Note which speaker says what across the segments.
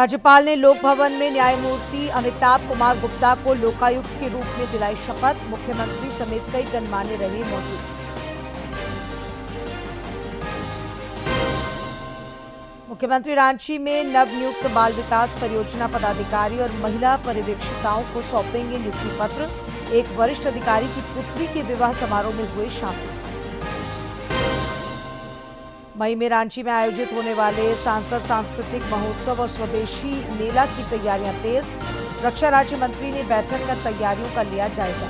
Speaker 1: राज्यपाल ने लोक भवन में न्यायमूर्ति अमिताभ कुमार गुप्ता को लोकायुक्त के रूप में दिलाई शपथ। मुख्यमंत्री समेत कई गणमान्य रहे मौजूद। मुख्यमंत्री रांची में नवनियुक्त बाल विकास परियोजना पदाधिकारी और महिला पर्यवेक्षिकाओं को सौंपेंगे नियुक्ति पत्र। एक वरिष्ठ अधिकारी की पुत्री के विवाह समारोह में हुए शामिल। मई में रांची में आयोजित होने वाले सांसद सांस्कृतिक महोत्सव और स्वदेशी मेला की तैयारियां तेज। रक्षा राज्य मंत्री ने बैठक कर तैयारियों का लिया जायजा।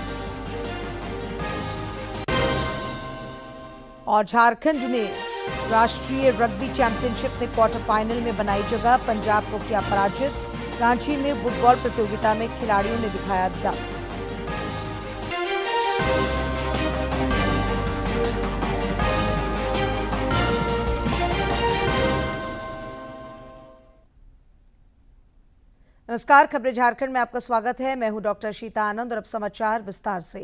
Speaker 1: और झारखंड ने राष्ट्रीय रग्बी चैंपियनशिप में क्वार्टर फाइनल में बनाई जगह। पंजाब को किया पराजित। रांची में फुटबॉल प्रतियोगिता में खिलाड़ियों ने दिखाया दम। नमस्कार, खबरें झारखंड में आपका स्वागत है। मैं हूं डॉक्टर शीता आनंद और अब समाचार विस्तार से।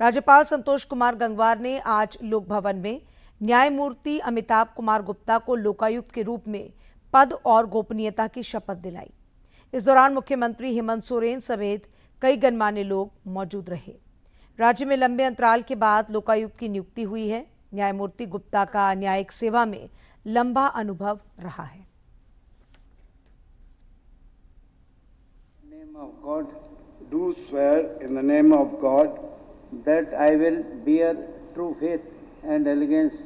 Speaker 1: राज्यपाल संतोष कुमार गंगवार ने आज लोक भवन में न्यायमूर्ति अमिताभ कुमार गुप्ता को लोकायुक्त के रूप में पद और गोपनीयता की शपथ दिलाई। इस दौरान मुख्यमंत्री हेमंत सोरेन समेत कई गणमान्य लोग मौजूद रहे। राज्य में लंबे अंतराल के बाद लोकायुक्त की नियुक्ति हुई है। न्यायमूर्ति गुप्ता का न्यायिक सेवा में लंबा अनुभव रहा है।
Speaker 2: Of God, do swear in the name of God that I will bear true faith and allegiance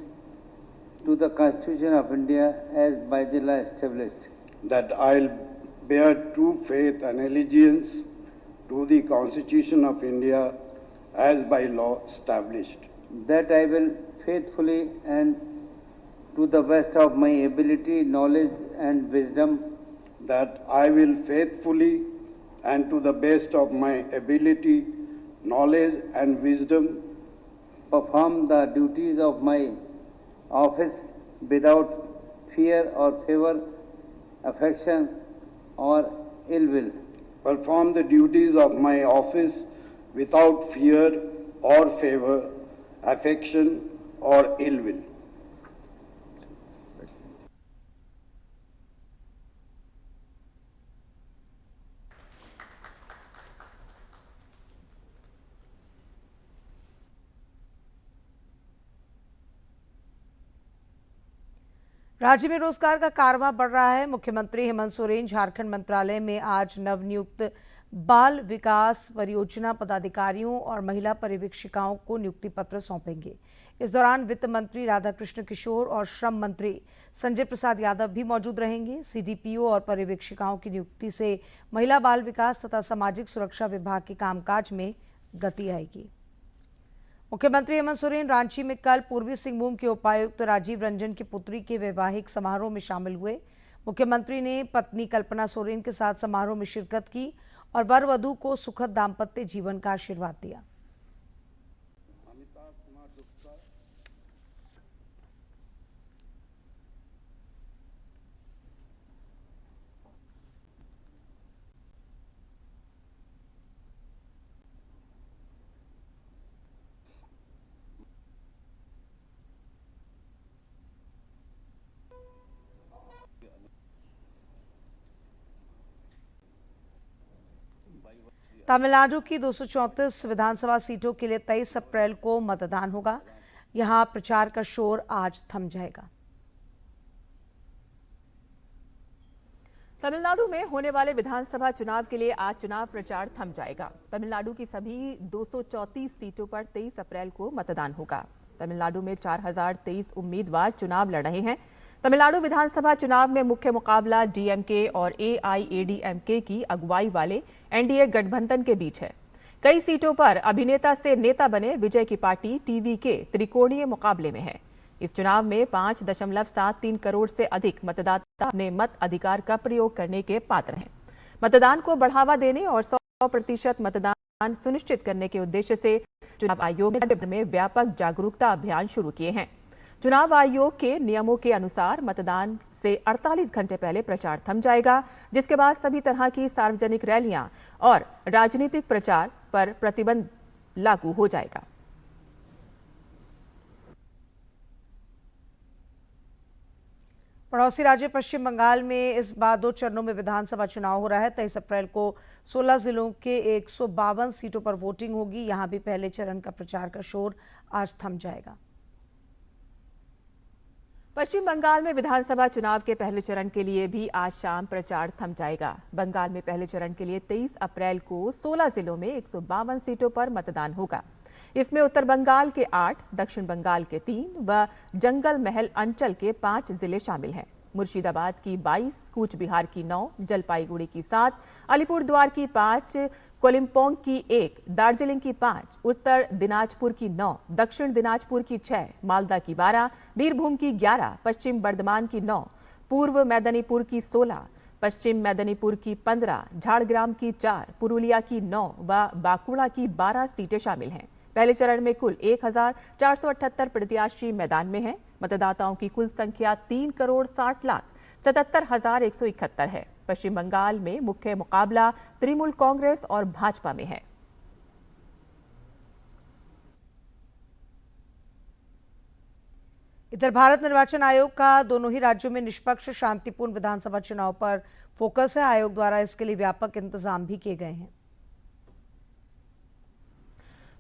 Speaker 2: to the Constitution of India as by the law established. That I will bear true faith and allegiance to the Constitution of India as by law established. That I will faithfully and to the best of my ability, knowledge and wisdom. That I will faithfully and to the best of my ability, knowledge and wisdom, perform the duties of my office without fear or favor, affection or ill will. Perform the duties of my office without fear or favor, affection or ill will.
Speaker 1: राज्य में रोजगार का कारवां बढ़ रहा है। मुख्यमंत्री हेमंत सोरेन झारखंड मंत्रालय में आज नवनियुक्त बाल विकास परियोजना पदाधिकारियों और महिला पर्यवेक्षिकाओं को नियुक्ति पत्र सौंपेंगे। इस दौरान वित्त मंत्री राधाकृष्ण किशोर और श्रम मंत्री संजय प्रसाद यादव भी मौजूद रहेंगे। सीडीपीओ और पर्यवेक्षिकाओं की नियुक्ति से महिला बाल विकास तथा सामाजिक सुरक्षा विभाग के कामकाज में गति आएगी। मुख्यमंत्री हेमंत सोरेन रांची में कल पूर्वी सिंहभूम के उपायुक्त राजीव रंजन की पुत्री के वैवाहिक समारोह में शामिल हुए। मुख्यमंत्री ने पत्नी कल्पना सोरेन के साथ समारोह में शिरकत की और वर वधू को सुखद दाम्पत्य जीवन का आशीर्वाद दिया। तमिलनाडु की 234 विधानसभा सीटों के लिए 23 अप्रैल को मतदान होगा। यहां प्रचार का शोर आज थम जाएगा।
Speaker 3: तमिलनाडु में होने वाले विधानसभा चुनाव के लिए आज चुनाव प्रचार थम जाएगा। तमिलनाडु की सभी 234 सीटों पर 23 अप्रैल को मतदान होगा। तमिलनाडु में 4023 उम्मीदवार चुनाव लड़ रहे हैं। तमिलनाडु विधानसभा चुनाव में मुख्य मुकाबला डीएमके और एआईएडीएमके की अगुवाई वाले एनडीए गठबंधन के बीच है। कई सीटों पर अभिनेता से नेता बने विजय की पार्टी टीवीके त्रिकोणीय मुकाबले में है। इस चुनाव में 5.73 करोड़ से अधिक मतदाता अपने मत अधिकार का प्रयोग करने के पात्र हैं। मतदान को बढ़ावा देने और 100% मतदान सुनिश्चित करने के उद्देश्य से चुनाव आयोग ने व्यापक जागरूकता अभियान शुरू किए हैं। चुनाव आयोग के नियमों के अनुसार मतदान से 48 घंटे पहले प्रचार थम जाएगा, जिसके बाद सभी तरह की सार्वजनिक रैलियां और राजनीतिक प्रचार पर प्रतिबंध लागू हो जाएगा।
Speaker 1: पड़ोसी राज्य पश्चिम बंगाल में इस बार 2 चरणों में विधानसभा चुनाव हो रहा है। 23 अप्रैल को 16 जिलों के 152 सीटों पर वोटिंग होगी। यहां भी पहले चरण का प्रचार का शोर आज थम जाएगा।
Speaker 3: पश्चिम बंगाल में विधानसभा चुनाव के पहले चरण के लिए भी आज शाम प्रचार थम जाएगा। बंगाल में पहले चरण के लिए 23 अप्रैल को 16 जिलों में 152 सीटों पर मतदान होगा। इसमें उत्तर बंगाल के 8, दक्षिण बंगाल के 3 व जंगल महल अंचल के 5 जिले शामिल हैं। मुर्शिदाबाद की 22, कूच बिहार की 9, जलपाईगुड़ी की 7, अलीपुरद्वार की 5, कोलिम्पोंग की 1, दार्जिलिंग की 5, उत्तर दिनाजपुर की 9, दक्षिण दिनाजपुर की 6, मालदा की 12, बीरभूम की 11, पश्चिम बर्धमान की 9, पूर्व मेदिनीपुर की 16, पश्चिम मेदिनीपुर की 15, झाड़ग्राम की 4, पुरुलिया की 9 व बांकुड़ा की 12 सीटें शामिल हैं। पहले चरण में कुल 1478 प्रत्याशी मैदान में हैं। मतदाताओं की कुल संख्या 3,60,77,171 है। पश्चिम बंगाल में मुख्य मुकाबला तृणमूल कांग्रेस और भाजपा में है।
Speaker 1: इधर भारत निर्वाचन आयोग का दोनों ही राज्यों में निष्पक्ष शांतिपूर्ण विधानसभा चुनाव पर फोकस है। आयोग द्वारा इसके लिए व्यापक इंतजाम भी किए गए हैं।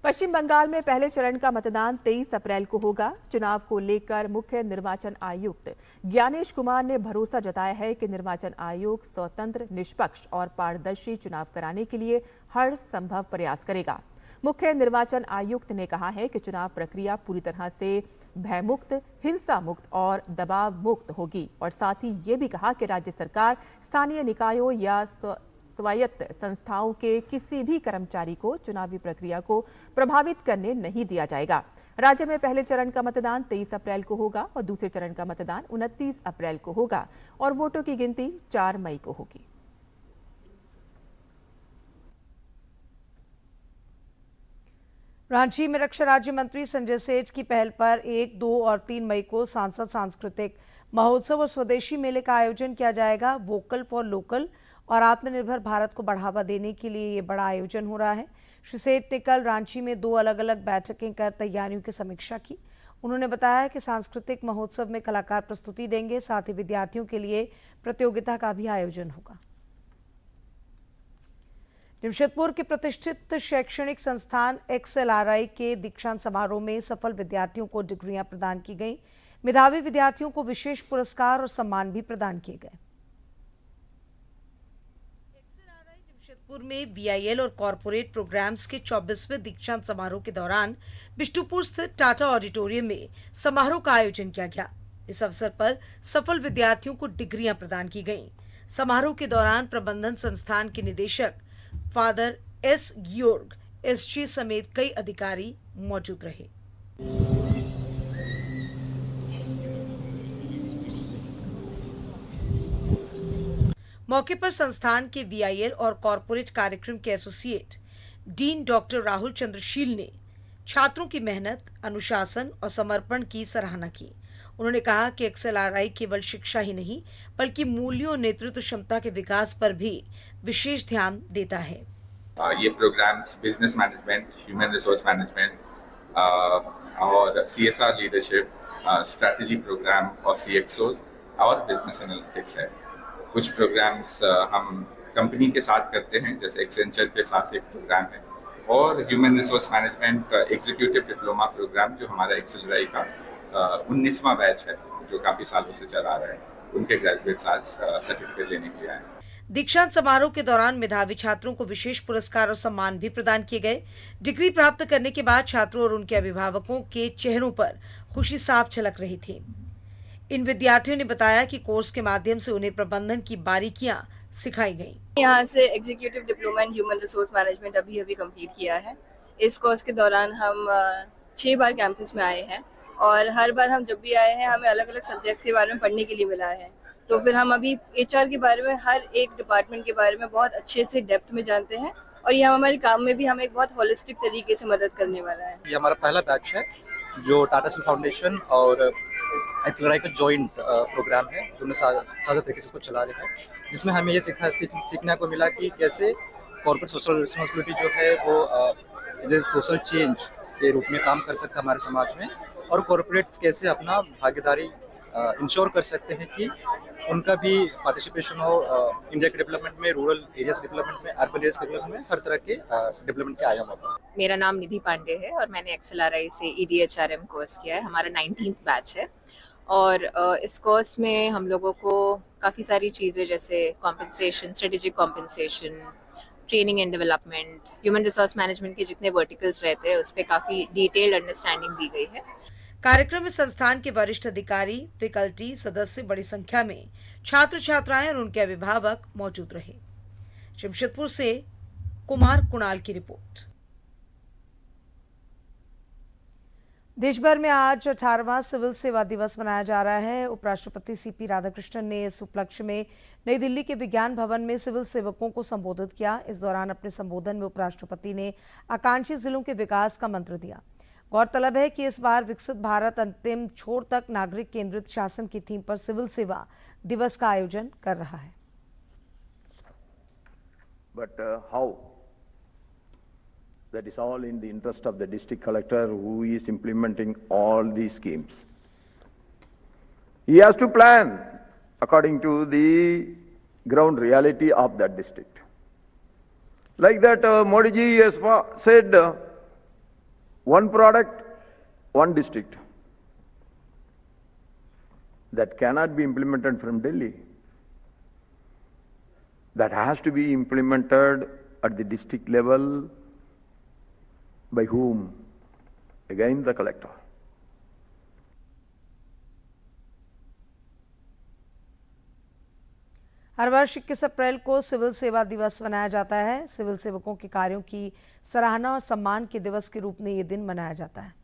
Speaker 3: पश्चिम बंगाल में पहले चरण का मतदान 23 अप्रैल को होगा। चुनाव को लेकर मुख्य निर्वाचन आयुक्त ज्ञानेश कुमार ने भरोसा जताया है कि निर्वाचन आयोग स्वतंत्र, निष्पक्ष और पारदर्शी चुनाव कराने के लिए हर संभव प्रयास करेगा। मुख्य निर्वाचन आयुक्त ने कहा है कि चुनाव प्रक्रिया पूरी तरह से भयमुक्त, हिंसा मुक्त और दबाव मुक्त होगी और साथ ही ये भी कहा कि राज्य सरकार स्थानीय निकायों या स्वायत्त संस्थाओं के किसी भी कर्मचारी को चुनावी प्रक्रिया को प्रभावित करने नहीं दिया जाएगा। राज्य में पहले चरण का मतदान 23 अप्रैल को होगा और दूसरे चरण का मतदान 29 अप्रैल को होगा और वोटों की गिनती 4 मई को होगी।
Speaker 1: रांची में रक्षा राज्य मंत्री संजय सेठ की पहल पर 1, 2 और 3 मई को सांसद सांस्कृतिक महोत्सव और स्वदेशी मेले का आयोजन किया जाएगा। वोकल फॉर लोकल और आत्मनिर्भर भारत को बढ़ावा देने के लिए ये बड़ा आयोजन हो रहा है। श्री सेठ ने कल रांची में 2 अलग-अलग बैठकें कर तैयारियों की समीक्षा की। उन्होंने बताया कि सांस्कृतिक महोत्सव में कलाकार प्रस्तुति देंगे, साथ ही विद्यार्थियों के लिए प्रतियोगिता का भी आयोजन होगा। जमशेदपुर के प्रतिष्ठित शैक्षणिक संस्थान XLRI के दीक्षांत समारोह में सफल विद्यार्थियों को डिग्रियां प्रदान की गई। मेधावी विद्यार्थियों को विशेष पुरस्कार और सम्मान भी प्रदान किए गए। XLRI जमशेदपुर में VIL और कॉरपोरेट प्रोग्राम्स के 24वें दीक्षांत समारोह के दौरान बिष्टुपुर स्थित टाटा ऑडिटोरियम में समारोह का आयोजन किया गया। इस अवसर पर सफल विद्यार्थियों को डिग्रियां प्रदान की गईं। समारोह के दौरान प्रबंधन संस्थान के निदेशक फादर S. गियोर्ग SG समेत कई अधिकारी मौजूद रहे। मौके पर संस्थान के VIL और कॉरपोरेट कार्यक्रम के associate dean doctor Rahul Chandrasheel ने छात्रों की मेहनत, अनुशासन और समर्पण की सराहना की। उन्होंने कहा कि XLRI केवल शिक्षा ही नहीं बल्कि मूल्यों और नेतृत्व क्षमता के विकास पर भी विशेष ध्यान देता है।
Speaker 4: ये programmes business management, human resource management और CSR लीडरशिप, स्ट्रैटेजी प्रोग्राम और CXOs और बिजनेस एनालिटिक्स है। कुछ प्रोग्राम्स हम कंपनी के साथ करते हैं, जैसे एक्सेंचर के साथ एक प्रोग्राम है, और human resource management executive diploma programme जो हमारा XLRI का 19वां बैच है, जो काफी सालों से चला रहा है। उनके ग्रेजुएट्स आज सर्टिफिकेट लेने के लिए आए।
Speaker 1: दीक्षांत समारोह के दौरान मेधावी छात्रों को विशेष पुरस्कार और सम्मान भी प्रदान किए गए। डिग्री प्राप्त करने के बाद छात्रों और उनके अभिभावकों के चेहरों पर खुशी साफ झलक रही थी। इन विद्यार्थियों ने बताया कि कोर्स के माध्यम से उन्हें प्रबंधन की बारीकियां सिखाई गईं।
Speaker 5: यहाँ से executive diploma in human resource management अभी कंप्लीट किया है। इस कोर्स के दौरान हम 6 बार कैंपस में आए हैं और हर बार हम जब भी आए हैं हमें अलग अलग सब्जेक्ट के बारे में पढ़ने के लिए मिला है। तो फिर हम अभी HR के बारे में, हर एक डिपार्टमेंट के बारे में बहुत अच्छे से डेप्थ में जानते हैं और ये हमारे काम में भी हमें एक बहुत होलिस्टिक तरीके से मदद करने वाला है।
Speaker 6: ये हमारा पहला बैच है जो टाटा स्टील फाउंडेशन और XLRI का जॉइंट प्रोग्राम है। दोनों साझा तरीके से इसको चला रहे हैं, जिसमें हमें ये सीखने को मिला कि कैसे कॉर्पोरेट सोशल रिस्पॉन्सिबिलिटी जो है वो जैसे सोशल चेंज के रूप में काम कर सकता है हमारे समाज में, और कॉर्पोरेट्स कैसे अपना भागीदारी इंश्योर कर सकते हैं कि उनका भी पार्टिसिपेशन हो इंडिया के डेवलपमेंट में, रूरल एरियाज डेवलपमेंट में, अर्बन एरियाज डेवलपमेंट में, हर तरह के डेवलपमेंट के आयामों पर।
Speaker 7: मेरा नाम निधि पांडे है और मैंने XLRI से EDHRM कोर्स किया है। हमारा 19th बैच है और इस कोर्स में हम लोगों को काफ़ी सारी चीज़ें जैसे compensation, strategic compensation, training and development, human resource management के जितने वर्टिकल्स रहते हैं उस पर काफ़ी डिटेल्ड अंडरस्टैंडिंग दी गई है।
Speaker 1: कार्यक्रम में संस्थान के वरिष्ठ अधिकारी, फैकल्टी सदस्य, बड़ी संख्या में छात्र छात्राएं और उनके अभिभावक मौजूद रहे। जमशेदपुर से कुमार कुणाल की रिपोर्ट। देश भर में आज 18वां सिविल सेवा दिवस मनाया जा रहा है। उपराष्ट्रपति CP राधाकृष्णन ने इस उपलक्ष्य में नई दिल्ली के विज्ञान भवन में सिविल सेवकों को संबोधित किया। इस दौरान अपने संबोधन में उपराष्ट्रपति ने आकांक्षी जिलों के विकास का मंत्र दिया। गौरतलब है कि इस बार विकसित भारत अंतिम छोर तक नागरिक केंद्रित शासन की थीम पर सिविल सेवा दिवस का आयोजन कर रहा है।
Speaker 8: But how? That is all in the interest of the district collector who is implementing all these schemes. He has to plan according to the ground reality of that district. Like that, Modi ji has said, one product, one district. That cannot be implemented from Delhi. That has to be implemented at the district level. By whom? Again, the collector.
Speaker 1: हर वर्ष 21 अप्रैल को civil सेवा दिवस मनाया जाता है। Civil सेवकों के कार्यों की सराहना और सम्मान के दिवस के रूप में ये दिन मनाया जाता है।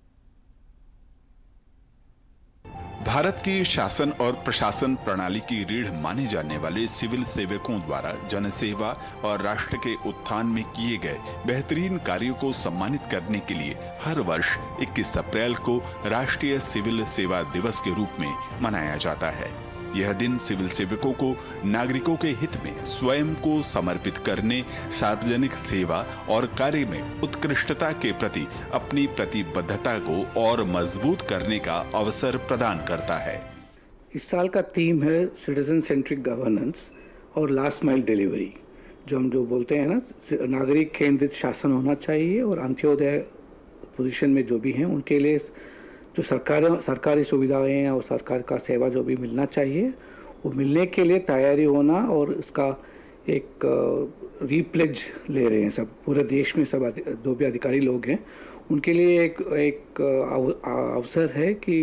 Speaker 9: भारत की शासन और प्रशासन प्रणाली की रीढ़ माने जाने वाले सिविल सेवकों द्वारा जनसेवा और राष्ट्र के उत्थान में किए गए बेहतरीन कार्यों को सम्मानित करने के लिए हर वर्ष 21 अप्रैल को राष्ट्रीय सिविल सेवा दिवस के रूप में मनाया जाता है। यह दिन सिविल सेवकों को नागरिकों के हित में स्वयं को समर्पित करने, सार्वजनिक सेवा और कार्य में उत्कृष्टता के प्रति अपनी प्रतिबद्धता को और मजबूत करने का अवसर प्रदान करता है।
Speaker 10: इस साल का थीम है सिटीजन सेंट्रिक गवर्नेंस और लास्ट माइल डिलीवरी। जो बोलते हैं ना, नागरिक केंद्रित शासन होना चाहिए और अंत्योदय पोजीशन में जो भी हैं उनके लिए जो सरकारी सुविधाएं और सरकार का सेवा जो भी मिलना चाहिए वो मिलने के लिए तैयारी होना और इसका एक रीप्लेज ले रहे हैं सब पूरे देश में। सब जो भी अधिकारी लोग हैं उनके लिए एक अवसर है कि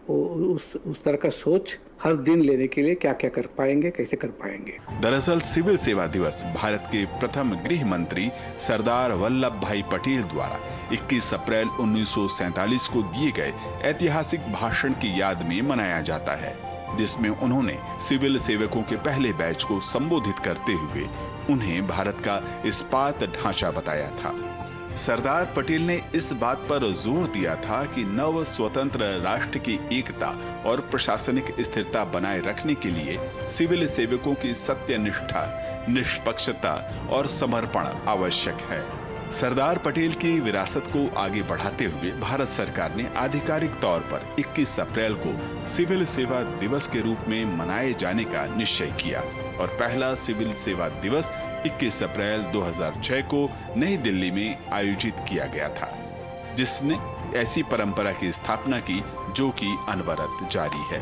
Speaker 10: उस तरह का सोच हर दिन लेने के लिए क्या क्या कर पाएंगे, कैसे कर पाएंगे।
Speaker 9: दरअसल सिविल सेवा दिवस भारत के प्रथम गृह मंत्री सरदार वल्लभ भाई पटेल द्वारा 21 अप्रैल 1947 को दिए गए ऐतिहासिक भाषण की याद में मनाया जाता है, जिसमें उन्होंने सिविल सेवकों के पहले बैच को संबोधित करते हुए उन्हें भारत का इस्पात ढांचा बताया था। सरदार पटेल ने इस बात पर जोर दिया था कि नव स्वतंत्र राष्ट्र की एकता और प्रशासनिक स्थिरता बनाए रखने के लिए सिविल सेवकों की सत्यनिष्ठा, निष्पक्षता और समर्पण आवश्यक है। सरदार पटेल की विरासत को आगे बढ़ाते हुए भारत सरकार ने आधिकारिक तौर पर 21 अप्रैल को सिविल सेवा दिवस के रूप में मनाए जाने का निश्चय किया और पहला सिविल सेवा दिवस 21 अप्रैल 2006 को नई दिल्ली में आयोजित किया गया था, जिसने ऐसी परंपरा की स्थापना की जो कि अनवरत जारी है।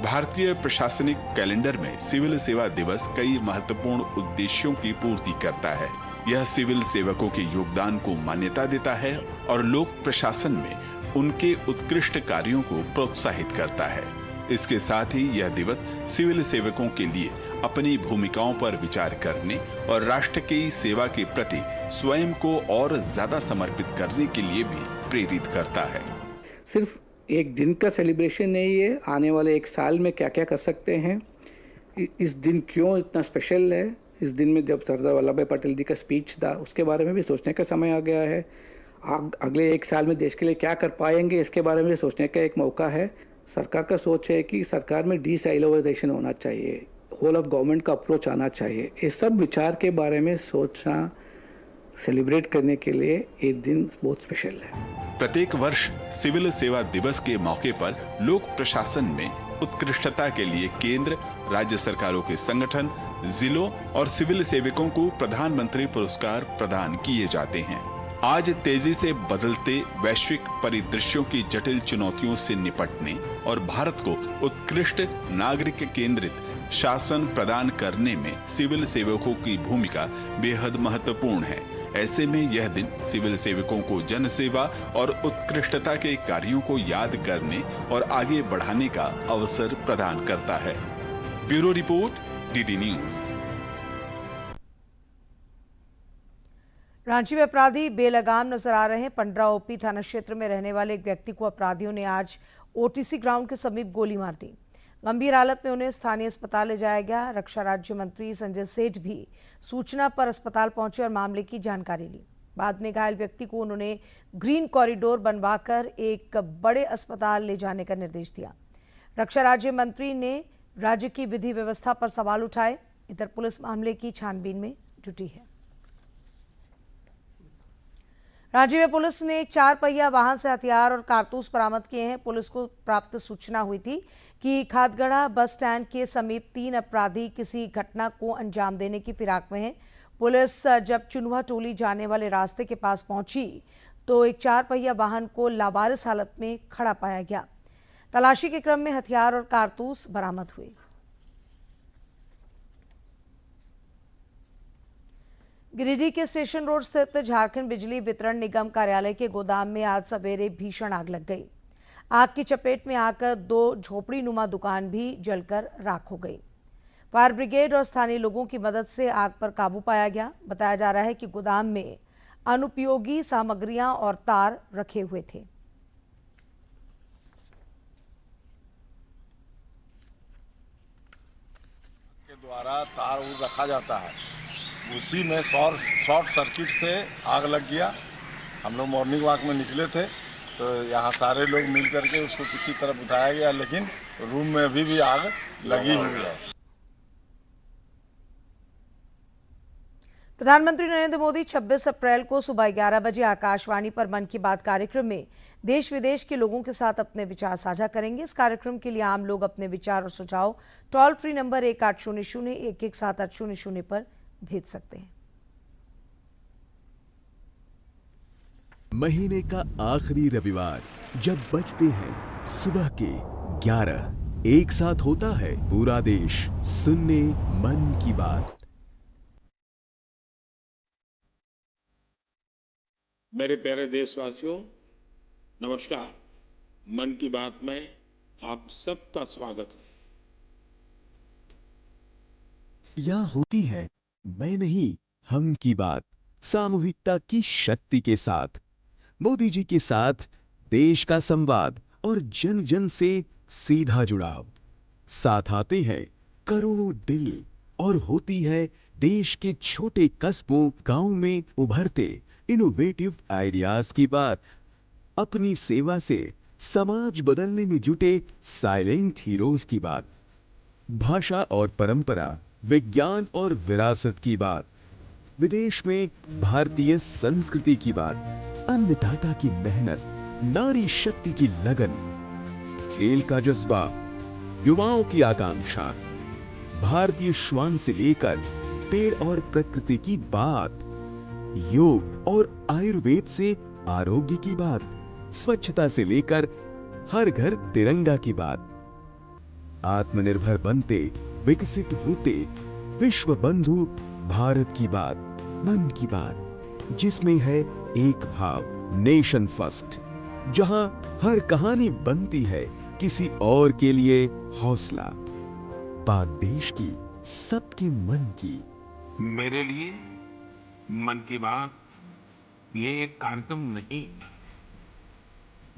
Speaker 9: भारतीय प्रशासनिक कैलेंडर में सिविल सेवा दिवस कई महत्वपूर्ण उद्देश्यों की पूर्ति करता है। यह सिविल सेवकों के योगदान को मान्यता देता है और लोक प्रशासन में उनके उत्कृष्ट कार्यों को प्रोत्साहित करता है। इसके साथ ही यह दिवस सिविल सेवकों के लिए अपनी भूमिकाओं पर विचार करने और राष्ट्र की सेवा के प्रति स्वयं को और ज्यादा समर्पित करने के लिए भी प्रेरित करता है।
Speaker 10: सिर्फ एक दिन का सेलिब्रेशन नहीं है, आने वाले एक साल में क्या क्या कर सकते हैं, इस दिन क्यों इतना स्पेशल है। इस दिन में जब सरदार वल्लभ भाई पटेल जी का स्पीच था उसके बारे में भी सोचने का समय आ गया है। अगले एक साल में देश के लिए क्या कर पाएंगे इसके बारे में सोचने का एक मौका है। सरकार का सोच है कि सरकार में डिसाइलोजाइजेशन होना चाहिए, होल ऑफ गवर्नमेंट का अप्रोच आना चाहिए। ये सब विचार के बारे में सोचना, सेलिब्रेट करने के लिए ये दिन बहुत स्पेशल है।
Speaker 9: प्रत्येक वर्ष सिविल सेवा दिवस के मौके पर लोक प्रशासन में उत्कृष्टता के लिए केंद्र, राज्य सरकारों के संगठन, जिलों और सिविल सेवकों को प्रधानमंत्री पुरस्कार प्रदान किए जाते हैं। आज तेजी से बदलते वैश्विक परिदृश्यों की जटिल चुनौतियों से निपटने और भारत को उत्कृष्ट नागरिक केंद्रित शासन प्रदान करने में सिविल सेवकों की भूमिका बेहद महत्वपूर्ण है। ऐसे में यह दिन सिविल सेवकों को जन सेवा और उत्कृष्टता के कार्यों को याद करने और आगे बढ़ाने का अवसर प्रदान करता है। Bureau report, DD news.
Speaker 1: Ranchi में अपराधी बेलगाम नजर आ रहे हैं। पंडरा ओपी थाना क्षेत्र में रहने वाले एक व्यक्ति को अपराधियों ने आज ओटीसी ग्राउंड के समीप गोली मार दी। गंभीर हालत में उन्हें स्थानीय अस्पताल ले जाया गया। रक्षा राज्य मंत्री संजय सेठ भी सूचना पर अस्पताल पहुंचे और मामले की जानकारी ली। बाद में घायल व्यक्ति को उन्होंने ग्रीन कॉरिडोर बनवाकर एक बड़े अस्पताल ले जाने का निर्देश दिया। रक्षा राज्य मंत्री ने राज्य की विधि व्यवस्था पर सवाल उठाए। इधर पुलिस मामले की छानबीन में जुटी है। रांची में पुलिस ने एक 4 पहिया वाहन से हथियार और कारतूस बरामद किए हैं। पुलिस को प्राप्त सूचना हुई थी कि खादगढ़ा बस स्टैंड के समीप 3 अपराधी किसी घटना को अंजाम देने की फिराक में हैं। पुलिस जब चुनवा टोली जाने वाले रास्ते के पास पहुंची तो एक 4 पहिया वाहन को लावारिस हालत में खड़ा पाया गया। तलाशी के क्रम में हथियार और कारतूस बरामद हुए। गिरिडीह के स्टेशन रोड स्थित झारखंड बिजली वितरण निगम कार्यालय के गोदाम में आज सवेरे भीषण आग लग गई। आग की चपेट में आकर 2 झोपड़ी नुमा दुकान भी जलकर राख हो गई। फायर ब्रिगेड और स्थानीय लोगों की मदद से आग पर काबू पाया गया। बताया जा रहा है कि गोदाम में अनुपयोगी सामग्रियां और तार रखे हुए थे।
Speaker 11: के द्वारा तार रखा जाता है, उसी में शॉर्ट सर्किट से आग लग गया। हम लोग मॉर्निंग वॉक में निकले थे तो यहाँ सारे लोग मिल करके उसको किसी तरफ उठाया गया, लेकिन रूम में अभी भी आग लगी हुई है।
Speaker 1: प्रधानमंत्री नरेंद्र मोदी 26 अप्रैल को सुबह 11 बजे आकाशवाणी पर मन की बात कार्यक्रम में देश विदेश के लोगों के साथ अपने विचार साझा करेंगे। इस कार्यक्रम के लिए आम लोग अपने विचार और सुझाव टोल फ्री नंबर 1800-117800 पर भेज सकते हैं।
Speaker 12: महीने का आखिरी रविवार जब बजते हैं सुबह के 11, एक साथ होता है पूरा देश सुनने मन की बात।
Speaker 13: मेरे प्यारे देशवासियों, नमस्कार। मन की बात में आप सबका स्वागत है।
Speaker 12: यहाँ होती है मैं नहीं हम की बात, सामूहिकता की शक्ति के साथ मोदी जी के साथ देश का संवाद और जन जन से सीधा जुड़ाव। साथ आते हैं करोड़ों दिल और होती है देश के छोटे कस्बों गांव में उभरते इनोवेटिव आइडियाज की बात। अपनी सेवा से समाज बदलने में जुटे साइलेंट हीरोज की बात। भाषा और परंपरा, विज्ञान और विरासत की बात। विदेश में भारतीय संस्कृति की बात। अन्नदाता की मेहनत, नारी शक्ति की लगन, खेल का जज्बा, युवाओं की आकांक्षा, भारतीय श्वान से लेकर पेड़ और प्रकृति की बात, योग और आयुर्वेद से आरोग्य की बात, स्वच्छता से लेकर हर घर तिरंगा की बात। आत्मनिर्भर बनते, विकसित होते, विश्व बंधु भारत की बात। मन की बात जिसमें है एक भाव, नेशन फर्स्ट, जहां हर कहानी बनती है किसी और के लिए हौसला। बात देश की, सबके मन की।
Speaker 13: मेरे लिए मन की बात ये एक कार्यक्रम नहीं,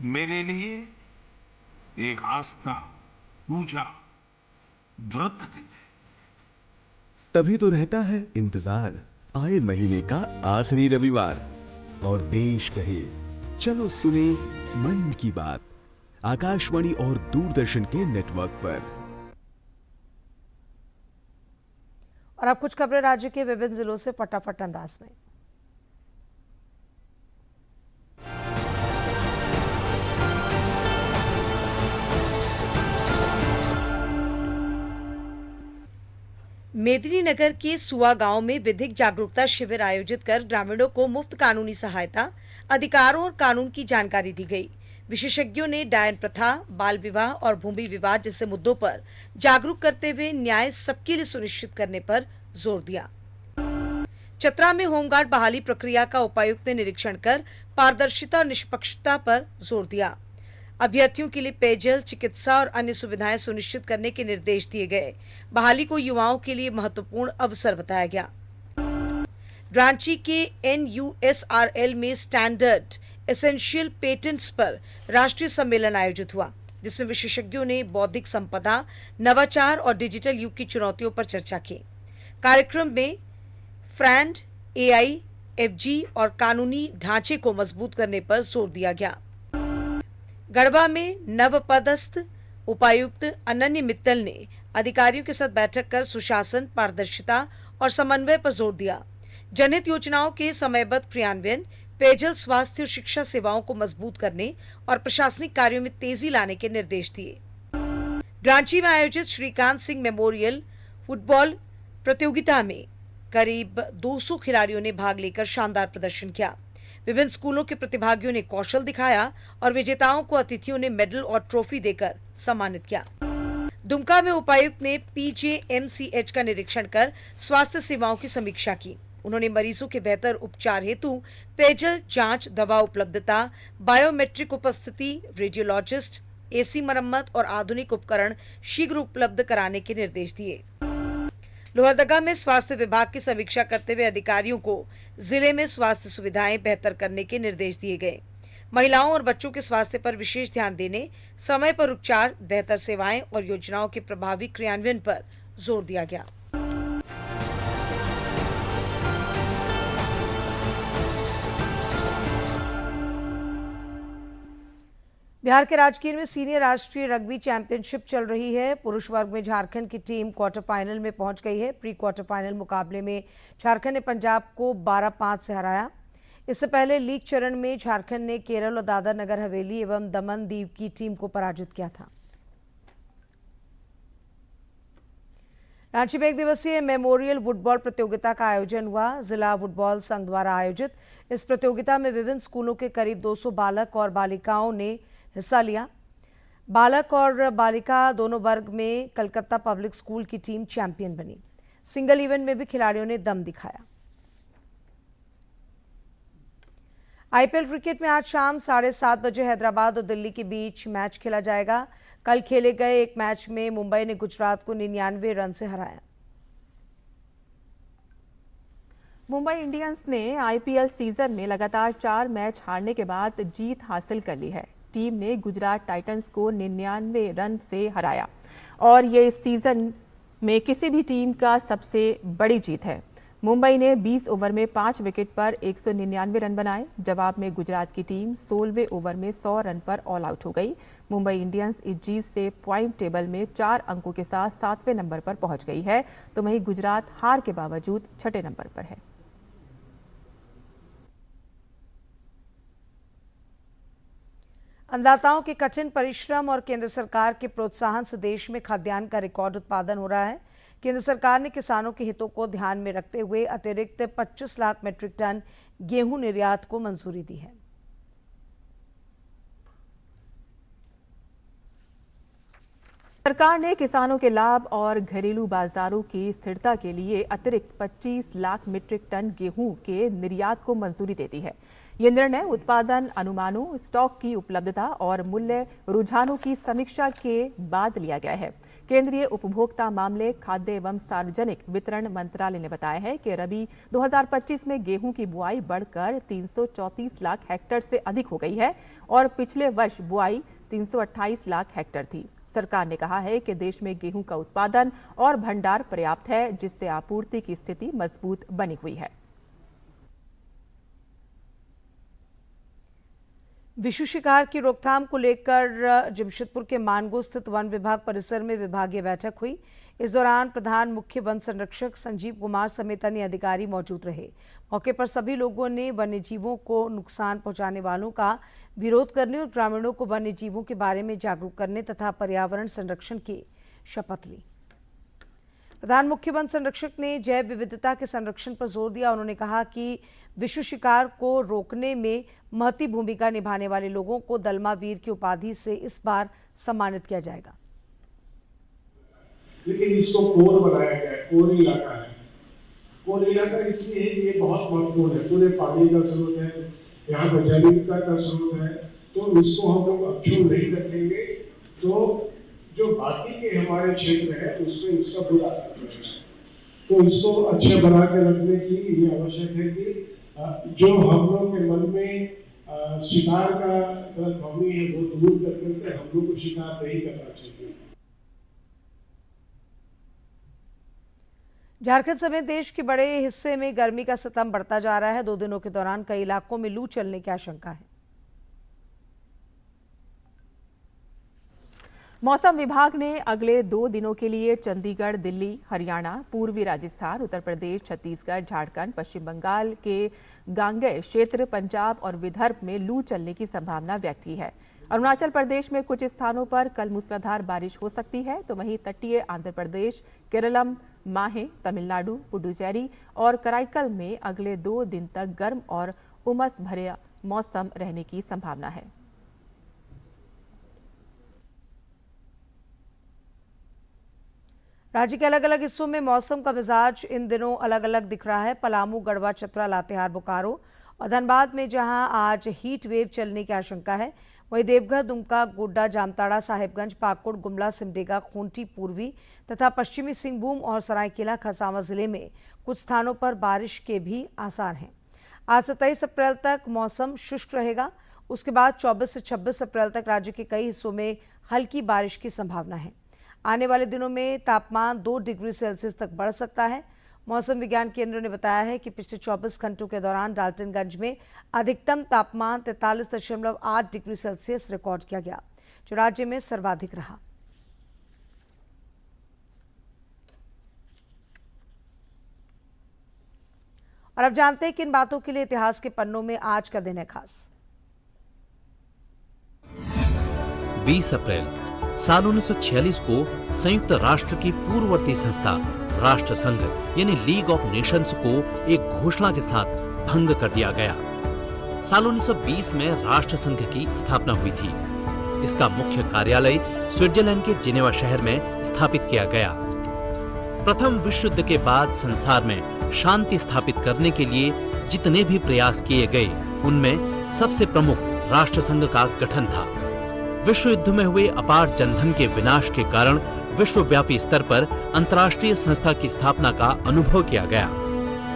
Speaker 13: मेरे लिए एक आस्था, पूजा, व्रत है।
Speaker 12: तभी तो रहता है इंतजार आए महीने का आखिरी रविवार और देश कहे चलो सुने मन की बात, आकाशवाणी और दूरदर्शन के नेटवर्क पर।
Speaker 1: और अब कुछ खबरें राज्य के विभिन्न जिलों से फटाफट अंदाज में। मेदिनीनगर के सुआ गांव में विधिक जागरूकता शिविर आयोजित कर ग्रामीणों को मुफ्त कानूनी सहायता, अधिकारों और कानून की जानकारी दी गई। विशेषज्ञों ने डायन प्रथा, बाल विवाह और भूमि विवाद जैसे मुद्दों पर जागरूक करते हुए न्याय सबके लिए सुनिश्चित करने पर जोर दिया। चतरा में होमगार्ड बहाली प्रक्रिया का उपायुक्त ने निरीक्षण कर पारदर्शिता और निष्पक्षता पर जोर दिया। अभ्यर्थियों के लिए पेयजल, चिकित्सा और अन्य सुविधाएं सुनिश्चित करने के निर्देश दिए गए। बहाली को युवाओं के लिए महत्वपूर्ण अवसर बताया गया। रांची के NUSRL में स्टैंडर्ड एसेंशियल पेटेंट्स पर राष्ट्रीय सम्मेलन आयोजित हुआ, जिसमें विशेषज्ञों ने बौद्धिक संपदा, नवाचार और डिजिटल युग की चुनौतियों पर चर्चा की। कार्यक्रम में फ्रैंड, AI, FG और कानूनी ढांचे को मजबूत करने पर जोर दिया गया। गढ़वा में नवपदस्थ उपायुक्त अनन्य मित्तल ने अधिकारियों के साथ बैठक कर सुशासन, पारदर्शिता और समन्वय पर जोर दिया। जनहित योजनाओं के समयबद्ध क्रियान्वयन, पेयजल, स्वास्थ्य और शिक्षा सेवाओं को मजबूत करने और प्रशासनिक कार्यों में तेजी लाने के निर्देश दिए। रांची में आयोजित श्रीकांत सिंह मेमोरियल फुटबॉल प्रतियोगिता में करीब 200 खिलाड़ियों ने भाग लेकर शानदार प्रदर्शन किया। विभिन्न स्कूलों के प्रतिभागियों ने कौशल दिखाया और विजेताओं को अतिथियों ने मेडल और ट्रॉफी देकर सम्मानित किया। दुमका में उपायुक्त ने PJMCH का निरीक्षण कर स्वास्थ्य सेवाओं की समीक्षा की। उन्होंने मरीजों के बेहतर उपचार हेतु पेयजल जांच, दवा उपलब्धता, बायोमेट्रिक उपस्थिति, रेडियोलॉजिस्ट, AC मरम्मत और आधुनिक उपकरण शीघ्र उपलब्ध कराने के निर्देश दिए। लोहरदगा में स्वास्थ्य विभाग की समीक्षा करते हुए अधिकारियों को जिले में स्वास्थ्य सुविधाएं बेहतर करने के निर्देश दिए गए। महिलाओं और बच्चों के स्वास्थ्य पर विशेष ध्यान देने, समय पर उपचार, बेहतर सेवाएं और योजनाओं के प्रभावी क्रियान्वयन पर जोर दिया गया। बिहार के राजगीर में सीनियर राष्ट्रीय रग्बी चैंपियनशिप चल रही है। पुरुष वर्ग में झारखंड की टीम क्वार्टर फाइनल में पहुंच गई है। प्री क्वार्टर फाइनल मुकाबले में झारखंड ने पंजाब को 12-5 से हराया। इससे पहले लीग चरण में झारखंड ने केरल और दादर नगर हवेली एवं दमन दीव की टीम को पराजित किया था। रांची में एक दिवसीय मेमोरियल फुटबॉल प्रतियोगिता का आयोजन हुआ। जिला फुटबॉल संघ द्वारा आयोजित इस प्रतियोगिता में विभिन्न स्कूलों के करीब 200 बालक और बालिकाओं ने हिस्सा लिया। बालक और बालिका दोनों वर्ग में कलकत्ता पब्लिक स्कूल की टीम चैंपियन बनी। सिंगल इवेंट में भी खिलाड़ियों ने दम दिखाया। IPL क्रिकेट में आज शाम 7:30 बजे हैदराबाद और दिल्ली के बीच मैच खेला जाएगा। कल खेले गए एक मैच में मुंबई ने गुजरात को 99 रन से हराया।
Speaker 3: मुंबई इंडियंस ने IPL सीजन में लगातार 4 मैच हारने के बाद जीत हासिल कर ली है। टीम ने गुजरात टाइटंस को 99 रन से हराया और ये इस सीजन में किसी भी टीम का सबसे बड़ी जीत है। मुंबई ने 20 ओवर में 5 विकेट पर 199 रन बनाए। जवाब में गुजरात की टीम 16वें ओवर में 100 रन पर ऑल आउट हो गई। मुंबई इंडियंस इस जीत से पॉइंट टेबल में 4 अंकों के साथ 7वें नंबर पर पहुंच गई है, तो वहीं गुजरात हार के बावजूद 6ठे नंबर पर है।
Speaker 1: अन्नदाताओं के कठिन परिश्रम और केंद्र सरकार के प्रोत्साहन से देश में खाद्यान्न का रिकॉर्ड उत्पादन हो रहा है। केंद्र सरकार ने किसानों के हितों को ध्यान में रखते हुए अतिरिक्त 25 लाख मीट्रिक टन गेहूं निर्यात को मंजूरी दी है।
Speaker 3: सरकार ने किसानों के लाभ और घरेलू बाजारों की स्थिरता के लिए अतिरिक्त 25 लाख मीट्रिक टन गेहूं के निर्यात को मंजूरी दे दी है। ये निर्णय उत्पादन अनुमानों, स्टॉक की उपलब्धता और मूल्य रुझानों की समीक्षा के बाद लिया गया है। केंद्रीय उपभोक्ता मामले, खाद्य एवं सार्वजनिक वितरण मंत्रालय ने बताया है कि रबी 2025 में गेहूं की बुआई बढ़कर 334 लाख हेक्टेयर से अधिक हो गई है और पिछले वर्ष बुआई 328 लाख हेक्टेयर थी। सरकार ने कहा है कि देश में गेहूं का उत्पादन और भंडार पर्याप्त है, जिससे आपूर्ति की स्थिति मजबूत बनी हुई है।
Speaker 1: विषु शिकार की रोकथाम को लेकर जमशेदपुर के मानगो स्थित वन विभाग परिसर में विभागीय बैठक हुई। इस दौरान प्रधान मुख्य वन संरक्षक संजीव कुमार समेत अन्य अधिकारी मौजूद रहे। मौके पर सभी लोगों ने वन्यजीवों को नुकसान पहुंचाने वालों का विरोध करने और ग्रामीणों को वन्यजीवों के बारे में जागरूक करने तथा पर्यावरण संरक्षण की शपथ ली। प्रधान मुख्य वन संरक्षक ने जैव विविधता के संरक्षण पर जोर दिया। उन्होंने कहा कि विश्व शिकार को रोकने में महती भूमिका निभाने वाले लोगों को दलमा वीर की उपाधि से इस बार सम्मानित किया जाएगा।
Speaker 14: लेकिन इसको कोर बनाया गया है, कोर इलाका है। कोर इलाका इसलिए ये बहुत महत्वपूर्ण है, पूरे पानी का स्रोत है, यहाँ पर जैव विविधता का स्रोत है, तो इसको हम लोग अक्षुण्ण नहीं रखेंगे तो जो बाकी के हमारे क्षेत्र है उसमें इसका बुरा असर पड़ेगा। तो इसको अच्छे बना के रखने की ये आवश्यक है कि जो हम लोग के मन में शिकार का गलतफहमी है वो दूर करके हम लोग को शिकार नहीं करना चाहिए।
Speaker 1: झारखंड समेत देश के बड़े हिस्से में गर्मी का सितम बढ़ता जा रहा है। 2 दिनों के दौरान कई इलाकों में लू चलने की आशंका है।
Speaker 3: मौसम विभाग ने अगले 2 दिनों के लिए चंडीगढ़, दिल्ली, हरियाणा, पूर्वी राजस्थान, उत्तर प्रदेश, छत्तीसगढ़, झारखंड, पश्चिम बंगाल के गांगेय क्षेत्र, पंजाब और विदर्भ में लू चलने की संभावना व्यक्त की है। अरुणाचल प्रदेश में कुछ स्थानों पर कल मूसलाधार बारिश हो सकती है, तो वहीं तटीय आंध्र प्रदेश, केरलम, माहे, तमिलनाडु, पुडुचेरी और कराईकल में अगले 2 दिन तक गर्म और उमस भरे मौसम रहने की संभावना है।
Speaker 1: राज्य के अलग अलग हिस्सों में मौसम का मिजाज इन दिनों अलग अलग दिख रहा है। पलामू, गढ़वा, चतरा, लातेहार, बोकारो और धनबाद में जहां आज हीट वेव चलने की आशंका है, वहीं देवघर, दुमका, गोड्डा, जामताड़ा, साहिबगंज, पाकुड़, गुमला, सिमडेगा, खूंटी, पूर्वी तथा पश्चिमी सिंहभूम और सरायकेला खरसावां जिले में कुछ स्थानों पर बारिश के भी आसार हैं। आज 27 अप्रैल तक मौसम शुष्क रहेगा। उसके बाद 24 से 26 अप्रैल तक राज्य के कई हिस्सों में हल्की बारिश की संभावना है। आने वाले दिनों में तापमान 2 डिग्री सेल्सियस तक बढ़ सकता है। मौसम विज्ञान केंद्र ने बताया है कि पिछले 24 घंटों के दौरान डाल्टनगंज में अधिकतम तापमान 43.8 डिग्री सेल्सियस रिकॉर्ड किया गया, जो राज्य में सर्वाधिक रहा। और अब जानते हैं किन बातों के लिए इतिहास के पन्नों में आज का दिन है खास।
Speaker 15: 20 अप्रैल साल 1946 को संयुक्त राष्ट्र की पूर्ववर्ती संस्था राष्ट्र संघ यानी लीग ऑफ नेशंस को एक घोषणा के साथ भंग कर दिया गया। साल 1920 में राष्ट्र संघ की स्थापना हुई थी। इसका मुख्य कार्यालय स्विट्जरलैंड के जिनेवा शहर में स्थापित किया गया। प्रथम विश्व युद्ध के बाद संसार में शांति स्थापित करने के लिए जितने भी प्रयास किए गए, उनमें सबसे प्रमुख राष्ट्र संघ का गठन था। विश्व युद्ध में हुए अपार जनधन के विनाश के कारण विश्वव्यापी स्तर पर अंतर्राष्ट्रीय संस्था की स्थापना का अनुभव किया गया।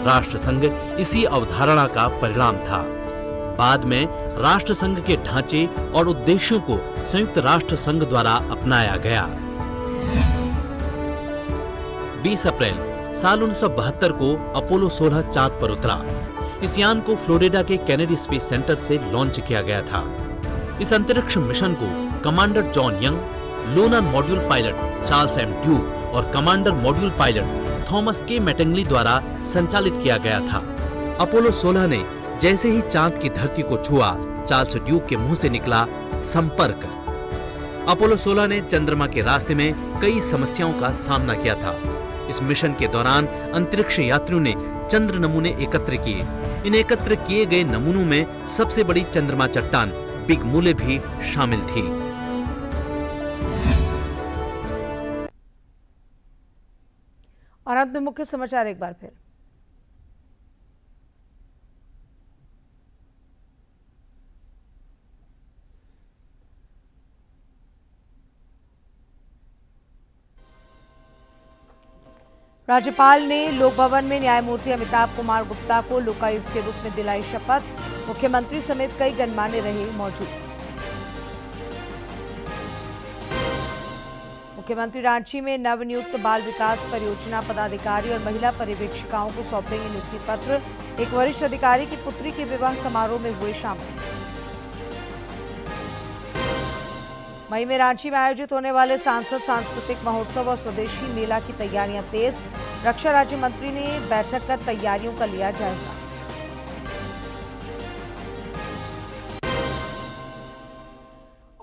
Speaker 15: राष्ट्र संघ इसी अवधारणा का परिणाम था। बाद में राष्ट्र संघ के ढांचे और उद्देश्यों को संयुक्त राष्ट्र संघ द्वारा अपनाया गया। 20 अप्रैल साल 1972 को अपोलो 16 चांद पर उतरा। इस यान को फ्लोरिडा के केनेडी स्पेस सेंटर से लॉन्च किया गया था। इस अंतरिक्ष मिशन को commander John Young, lunar module pilot Charles M Duke और commander module pilot Thomas K Mattingly द्वारा संचालित किया गया था। अपोलो 16 ने जैसे ही चांद की धरती को छुआ, चार्ल्स ड्यूक के मुंह से निकला संपर्क। अपोलो 16 ने चंद्रमा के रास्ते में कई समस्याओं का सामना किया था। इस मिशन के दौरान अंतरिक्ष यात्रियों ने चंद्र नमूने एकत्र किए। इन एकत्र किए गए नमूनों में सबसे बड़ी चंद्रमा चट्टान बिग मूले भी शामिल थी।
Speaker 1: और अंत में मुख्य समाचार एक बार फिर। राज्यपाल ने लोक भवन में न्यायमूर्ति अमिताभ कुमार गुप्ता को लोकायुक्त के रूप में दिलाई शपथ। मुख्यमंत्री समेत कई गणमान्य रहे मौजूद। मुख्यमंत्री रांची में नवनियुक्त बाल विकास परियोजना पदाधिकारी और महिला पर्यवेक्षिकाओं को सौंपेंगे नियुक्ति पत्र। एक वरिष्ठ अधिकारी की पुत्री के विवाह समारोह में हुए शामिल। मई में रांची में आयोजित होने वाले सांसद सांस्कृतिक महोत्सव और स्वदेशी मेला की तैयारियां तेज। रक्षा राज्य मंत्री ने बैठक कर तैयारियों का लिया जायजा।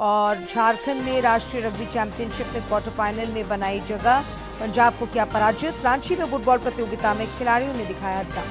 Speaker 1: और झारखंड ने राष्ट्रीय रग्बी चैंपियनशिप में क्वार्टर फाइनल में बनाई जगह। पंजाब को किया पराजित। रांची में फुटबॉल प्रतियोगिता में खिलाड़ियों ने दिखाया दम।